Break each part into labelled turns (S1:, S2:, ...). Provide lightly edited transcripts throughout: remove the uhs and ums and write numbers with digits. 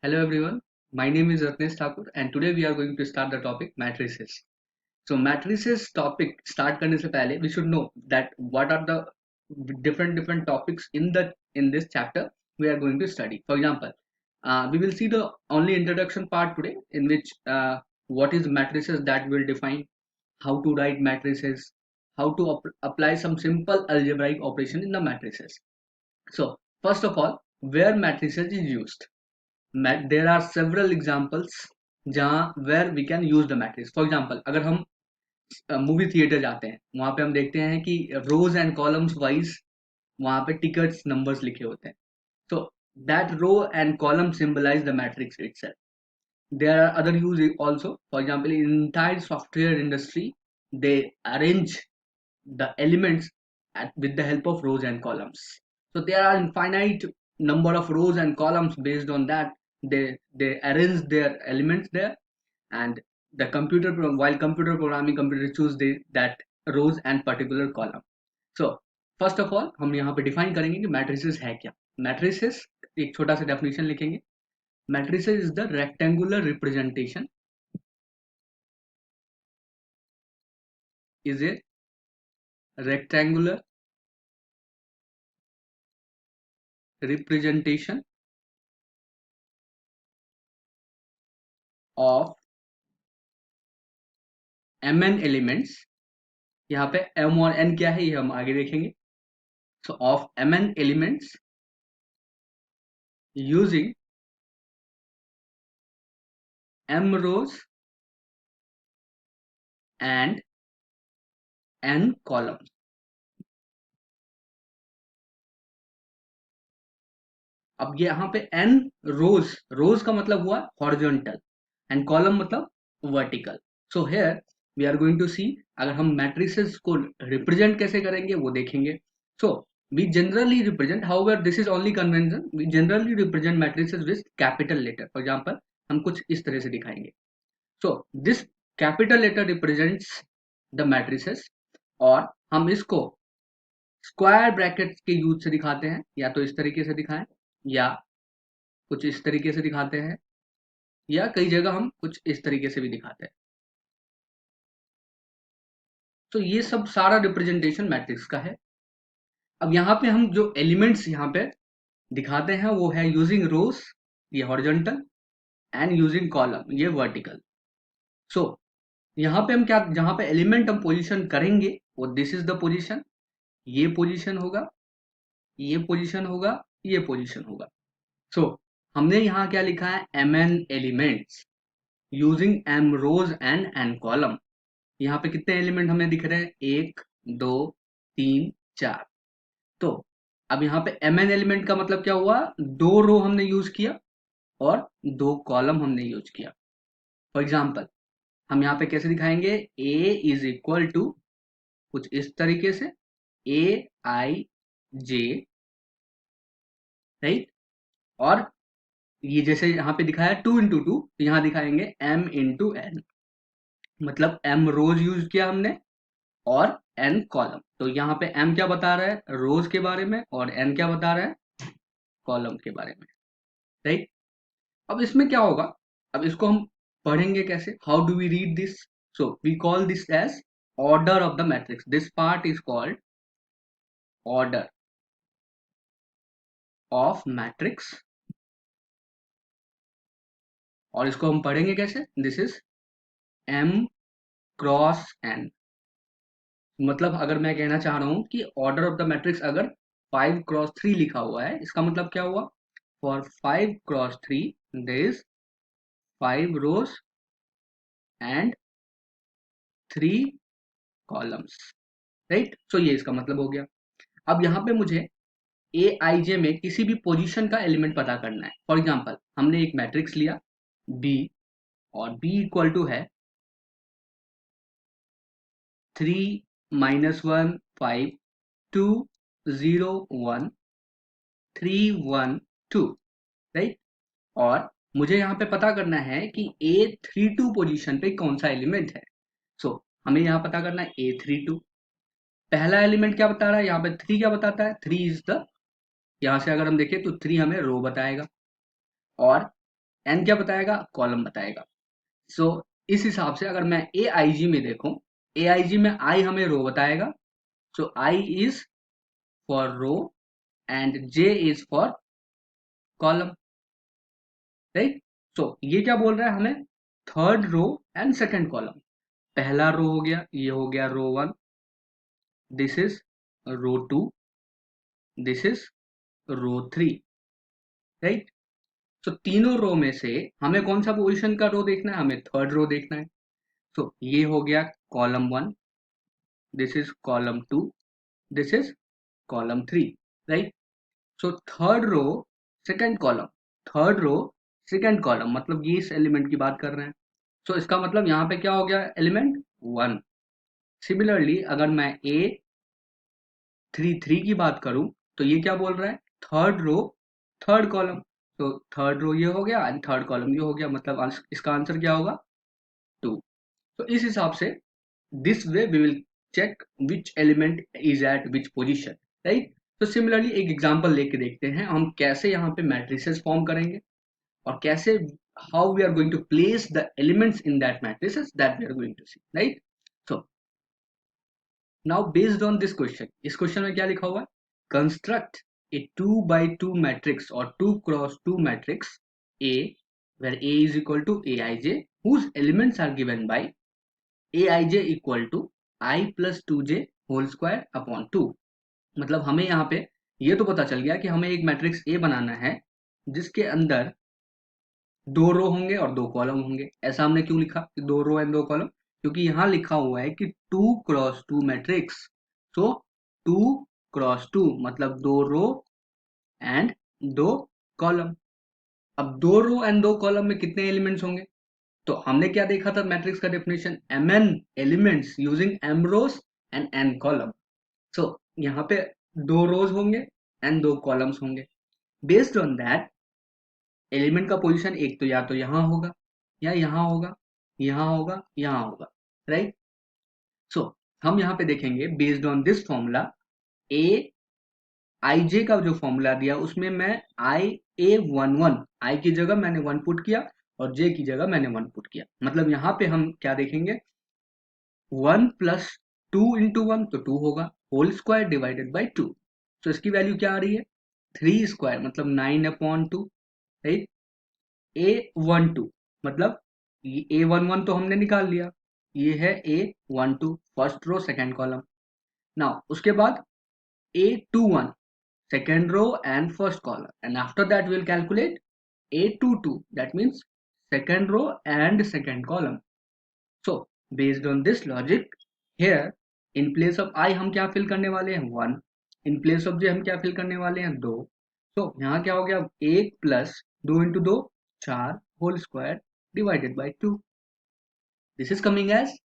S1: Hello everyone, my name is Ratnesh Thakur and today we are going to start the topic matrices. So matrices topic start करने से पहले we should know that what are the different topics in this chapter we are going to study. For example, we will see the only introduction part today in which what is matrices that will define, how to write matrices, how to apply some simple algebraic operation in the matrices. So first of all, where matrices is used. There are several examples जहाँ where we can use the matrix. For example, अगर हम movie theatre जाते हैं वहां पे हम देखते हैं कि रोज एंड कॉलम्स वाइज वहां पे टिकट्स नंबर्स लिखे होते हैं. So that row and column symbolize the matrix itself. There are other use also. For example, in entire software industry, they arrange the elements with the help of rows and columns. So there are infinite number of rows and columns. Based on that, they arrange their elements there, and the computer while computer programming, computer choose that rows and particular column. So first of all हम यहाँ पे define करेंगे कि matrices है क्या. Matrices एक छोटा सा डेफिनेशन लिखेंगे. Matrices is the rectangular representation is a rectangular representation of mn elements. यहाँ पे m और n क्या है ये हम आगे देखेंगे. So of mn elements using m rows and n columns. अब ये यहाँ पे n रोज का मतलब हुआ हॉरिजॉन्टल एंड कॉलम मतलब vertical. So here we are going to see अगर हम मैट्रिसेस को रिप्रेजेंट कैसे करेंगे वो देखेंगे. सो we generally represent, however this is only convention, we generally represent matrices with capital letter. For example, हम कुछ इस तरह से दिखाएंगे. So this capital letter represents the matrices. और हम इसको स्क्वायर ब्रैकेट के यूज से दिखाते हैं, या तो इस तरीके से दिखाएं या कुछ इस तरीके से दिखाते हैं, या कई जगह हम कुछ इस तरीके से भी दिखाते हैं. तो ये सब सारा रिप्रेजेंटेशन मैट्रिक्स का है. अब यहाँ पे हम जो एलिमेंट्स यहाँ पे दिखाते हैं वो है यूजिंग रोज, ये हॉरिजॉन्टल, एंड यूजिंग कॉलम, ये वर्टिकल. सो यहाँ पे हम क्या, जहाँ पे एलिमेंट हम पोजीशन करेंगे वो दिस इज द पोजीशन, ये पोजीशन होगा, ये पोजीशन होगा, ये पोजीशन होगा. सो हमने यहाँ क्या लिखा है, M N elements using M rows and N column. यहाँ पे कितने एलिमेंट हमें दिख रहे हैं, 1 2 3 4. तो अब यहाँ पे एम एन एलिमेंट का मतलब क्या हुआ, 2 रो हमने यूज किया और 2 कॉलम हमने यूज किया. फॉर एग्जाम्पल हम यहाँ पे कैसे दिखाएंगे, ए इज इक्वल टू कुछ इस तरीके से, ए आई जे, राइट. और ये जैसे यहाँ पे दिखाया 2 into 2, तो यहाँ दिखाएंगे m into n, मतलब m रोज यूज किया हमने और n कॉलम. तो यहाँ पे m क्या बता रहा है, रोज के बारे में, और n क्या बता रहा है, कॉलम के बारे में, राइट. अब इसमें क्या होगा, अब इसको हम पढ़ेंगे कैसे, how do we read this. So we call this as order of the matrix. This part is called order of matrix. और इसको हम पढ़ेंगे कैसे, this is m cross n. मतलब अगर मैं कहना चाह रहा हूं कि ऑर्डर ऑफ द मैट्रिक्स अगर 5 × 3 लिखा हुआ है, इसका मतलब क्या हुआ, for 5 × 3 there is 5 rows and 3 columns, right. So ये इसका मतलब हो गया. अब यहाँ पे मुझे ए आई जे में किसी भी पोजीशन का एलिमेंट पता करना है. फॉर एग्जाम्पल हमने एक मैट्रिक्स लिया बी, और बी इक्वल टू है 3 - 1 5 2 0 1 3 1 2, राइट. और मुझे यहाँ पे पता करना है कि A32 पोजीशन पे कौन सा एलिमेंट है. सो हमें यहाँ पता करना है A32. पहला एलिमेंट क्या बता रहा है, यहाँ पे 3 क्या बताता है, 3 इज द, यहाँ से अगर हम देखें तो 3 हमें रो बताएगा. और एन क्या बताएगा, कॉलम बताएगा। सो इस हिसाब से अगर मैं ए आई जी में देखूं, ए आई जी में आई हमें रो बताएगा, so I is for row and J is for column, right. So ये क्या बोल रहा है हमें, third row and second column. पहला रो हो गया, ये हो गया row one, this is row two, this is row three, right. तो तीनों रो में से हमें कौन सा पोजीशन का रो देखना है, हमें थर्ड रो देखना है। तो ये हो गया column one, this is column two, this is column three, right. So third row second column, third row second column, मतलब ये इस एलिमेंट की बात कर रहे हैं। सो इसका मतलब यहाँ पे क्या हो गया, एलिमेंट वन। सिमिलरली अगर मैं ए थ्री थ्री की बात करूं, तो ये क्या बोल रहा है, थर्ड रो थर्ड कॉलम। तो थर्ड रो ये हो गया एंड थर्ड कॉलम ये हो गया, मतलब इसका आंसर क्या होगा, टू। तो इस हिसाब से this way we will check which element is at which position, right. तो सिमिलरली एक एग्जाम्पल लेके देखते हैं हम कैसे यहाँ पे मैट्रिसेस फॉर्म करेंगे और कैसे how we are going to place the elements in that matrices that we are going to see, right. So now based on this question, इस क्वेश्चन में क्या लिखा हुआ है, कंस्ट्रक्ट ए 2 by 2 मैट्रिक्स और 2 x 2 matrix A where A is equal to Aij whose elements are given by Aij equal to I plus 2j whole square upon 2। मतलब हमें यहाँ पे ये तो पता चल गया कि हमें एक मैट्रिक्स A बनाना है जिसके अंदर दो रो होंगे और दो कॉलम होंगे। ऐसा हमने क्यों लिखा कि दो रो एंड दो कॉलम, क्योंकि यहाँ लिखा हुआ है कि 2 x 2 मैट्रिक्स। सो 2 x 2 मतलब दो रो एंड दो कॉलम। अब दो रो एंड दो कॉलम में कितने एलिमेंट्स होंगे, तो हमने क्या देखा था मैट्रिक्स का definition, mn elements using m rows and n column. So यहाँ पे दो रोज होंगे एंड दो कॉलम्स होंगे। बेस्ड ऑन दैट एलिमेंट का पोजीशन एक तो या तो यहाँ होगा या यहाँ होगा, यहाँ होगा, यहाँ होगा, राइट। सो हम यहाँ पे देखेंगे बेस्ड ऑन दिस फॉर्मूला, ए आई जे का जो फॉर्मूला दिया उसमें मैं आई की जगह मैंने वन पुट किया और जे की जगह मैंने वन पुट किया। मतलब यहाँ पे हम क्या देखेंगे, one plus two into one तो टू होगा, whole square divided by two. तो इसकी वैल्यू क्या आ रही है, थ्री स्क्वायर मतलब 9/2, राइट। A12 मतलब A11 तो हमने निकाल लिया, ये है A12 first row second column. Now उसके बाद A21 second row and first column, and after that we will calculate A22, that means second row and second column. So based on this logic, here in place of I हम क्या fill करने वाले हैं, one. in place of j हम क्या fill करने वाले हैं, दो। तो यहाँ क्या हो गया, एक प्लस दो इंटू दो चार whole square divided by two, this is coming as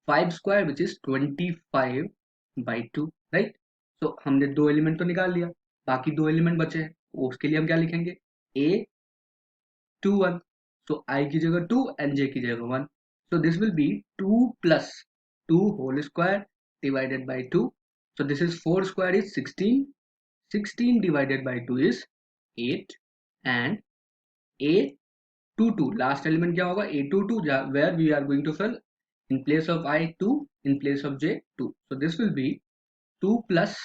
S1: 5 square which is 25/2, right. तो हमने दो एलिमेंट तो निकाल लिया, बाकी दो एलिमेंट बचे हैं, उसके लिए हम क्या लिखेंगे, A21। सो I की जगह 2 एंड J की जगह 1। सो दिस विल बी 2 प्लस 2 whole square divided by 2। So this is 4 square is 16, 16 divided by 2 is 8 and A22 last element क्या होगा, A22 where we are going to fill in place of I 2, in place of J 2। So this will be 2 plus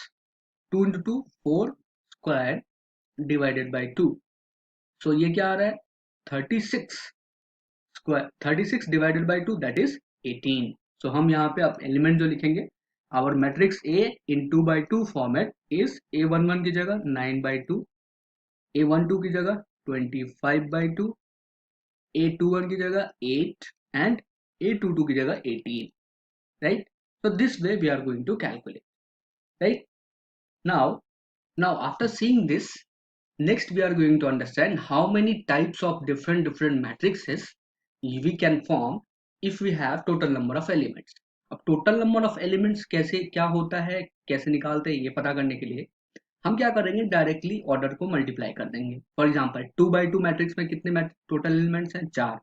S1: 2 into 2 4 square divided by 2। So ये क्या आ रहा है, 36 square, 36 divided by 2 that is 18। सो हम यहाँ पे अब एलिमेंट जो लिखेंगे, our matrix A in 2/2 format is A11 की जगह 9/2, A12 की जगह 25/2, A21 की जगह 8 एंड A22 की जगह 18, right। So this way we are going to calculate, right। Now after seeing this, next we are going to understand how many types of different matrices we can form if we have total number of elements। अब total number of elements कैसे क्या होता है, कैसे निकालते हैं, ये पता करने के लिए हम क्या करेंगे, डायरेक्टली ऑर्डर को मल्टीप्लाई कर देंगे। फॉर एग्जाम्पल 2/2 मैट्रिक्स में कितने टोटल एलिमेंट्स हैं, चार।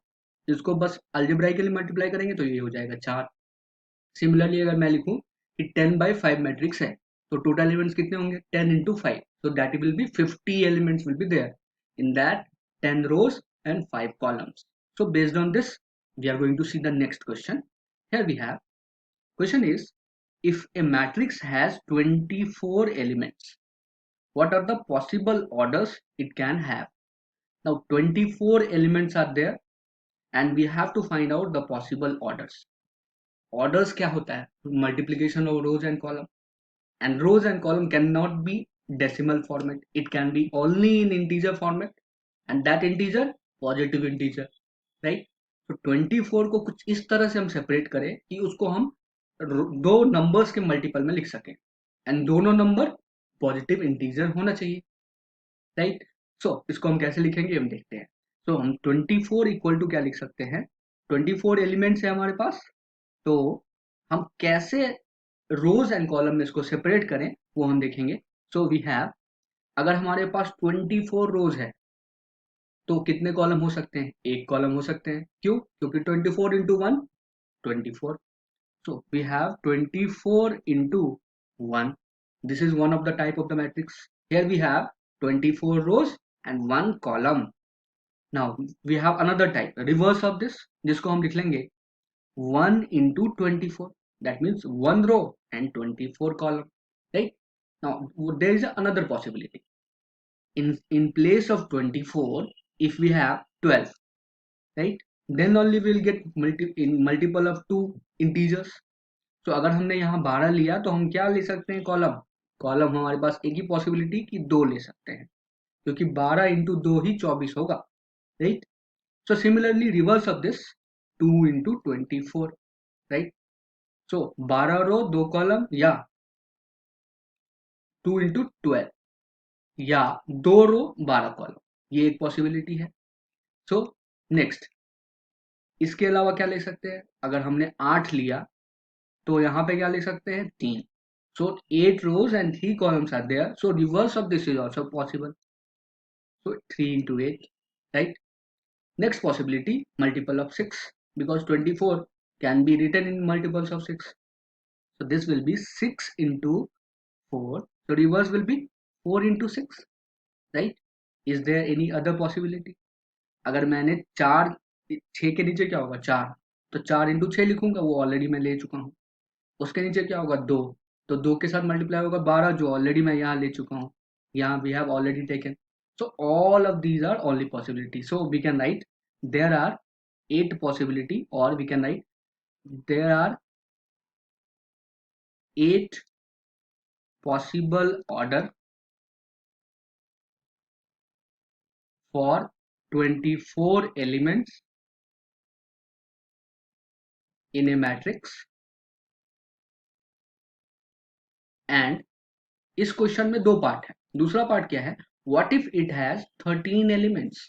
S1: इसको बस अलजेब्राइकली मल्टीप्लाई करेंगे तो ये हो जाएगा चार। सिमिलरली अगर मैं लिखूं कि 10/5 मैट्रिक्स है तो टोटल एलिमेंट्स कितने होंगे, 10 into 5, so that will be 50 elements will be there in that 10 rows and 5 columns. So based on this, we are going to see the next question. Here we have, question is, if a matrix has 24 elements, what are the possible orders it can have? Now 24 elements are there and we have to find out the possible orders. Orders क्या होता है? Multiplication of rows and column. And rows and column cannot be decimal format. It can be only in integer format, and that integer positive integer, right? तो 24 को कुछ इस तरह से हम सेपरेट करें कि उसको हम दो नंबर्स के मल्टीपल में लिख सकें, एंड दोनों नंबर पॉजिटिव इंटीजर होना चाहिए, राइट? सो इसको हम कैसे लिखेंगे हम देखते हैं. सो हम 24 इक्वल टू क्या लिख सकते हैं? 24 एलिमेंट्स है हमारे पास, तो हम कैसे रोज एंड कॉलम में इसको सेपरेट करें वो हम देखेंगे. सो वी हैव, अगर हमारे पास 24 रोज है तो कितने कॉलम हो सकते हैं? एक कॉलम हो सकते हैं. क्यों? क्योंकि 24 into 1 24. So we have 24 into 1. This is one of the type of the matrix. Here we have 24 rows and 1 column. Now we have another type, reverse of this, जिसको हम लिख लेंगे 1 into 24. That means 1 row and 24 column. Right? Now there is another possibility. In place of 24, if we have 12, right? Then only we will get multiple of 2 integers. तो अगर हमने यहाँ 12 लिया तो हम क्या ले सकते हैं? कॉलम. कॉलम हमारे पास एक ही पॉसिबिलिटी कि 2 ले सकते हैं, क्योंकि 12 इंटू 2 ही 24 होगा, right? So similarly reverse of this 2 into 24, right? So 12 row 2 column, या 2 इंटू 12, या 2 रो 12 कॉलम, ये एक पॉसिबिलिटी है. सो नेक्स्ट, इसके अलावा क्या ले सकते हैं? अगर हमने 8 लिया तो यहाँ पे क्या ले सकते हैं? 3. So 8 rows and 3 columns are there. So reverse of this is also possible. So 3 into 8, right? Next possibility, multiple of 6, because 24 can be written in multiples of 6. So this will be 6 into 4. So reverse will be 4 into 6, right? Is there any other possibility? अगर मैंने 4, 6 के नीचे क्या होगा? 4, तो 4 into 6 लिखूंगा, वो already मैं ले चुका हूँ. उसके नीचे क्या होगा? 2, तो 2 के साथ मल्टीप्लाई होगा 12, जो ऑलरेडी मैं यहाँ ले चुका हूँ. यहाँ we have already taken. So all of these are only possibility. So we can write there are 8 possibility, or we can write there are 8 possible order for 24 elements in a matrix. And इस question में 2 part है. दूसरा part क्या है? What if it has 13 elements?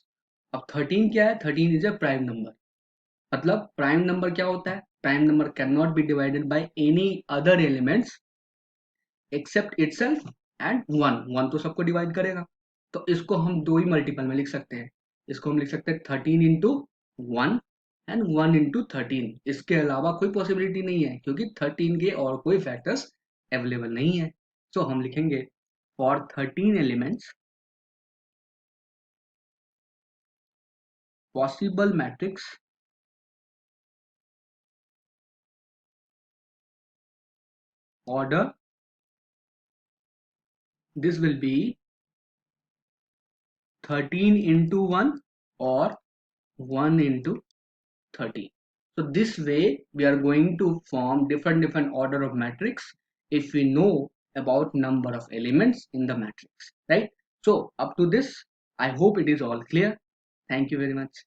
S1: अब 13 क्या है? 13 is a prime number. मतलब प्राइम नंबर क्या होता है? Prime number can not be divided by any other elements except itself and 1. 1 तो सबको डिवाइड करेगा, तो इसको हम 2 ही मल्टीपल में लिख सकते हैं. इसको हम लिख सकते हैं 13 इंटू 1 एंड 1 इंटू 13. इसके अलावा कोई पॉसिबिलिटी नहीं है, क्योंकि 13 के और कोई फैक्टर्स अवेलेबल नहीं है. सो हम लिखेंगे for 13 elements possible matrix order, this will be 13 into 1 or 1 into 13. So this way we are going to form different order of matrix if we know about number of elements in the matrix, right? So up to this, I hope it is all clear. Thank you very much.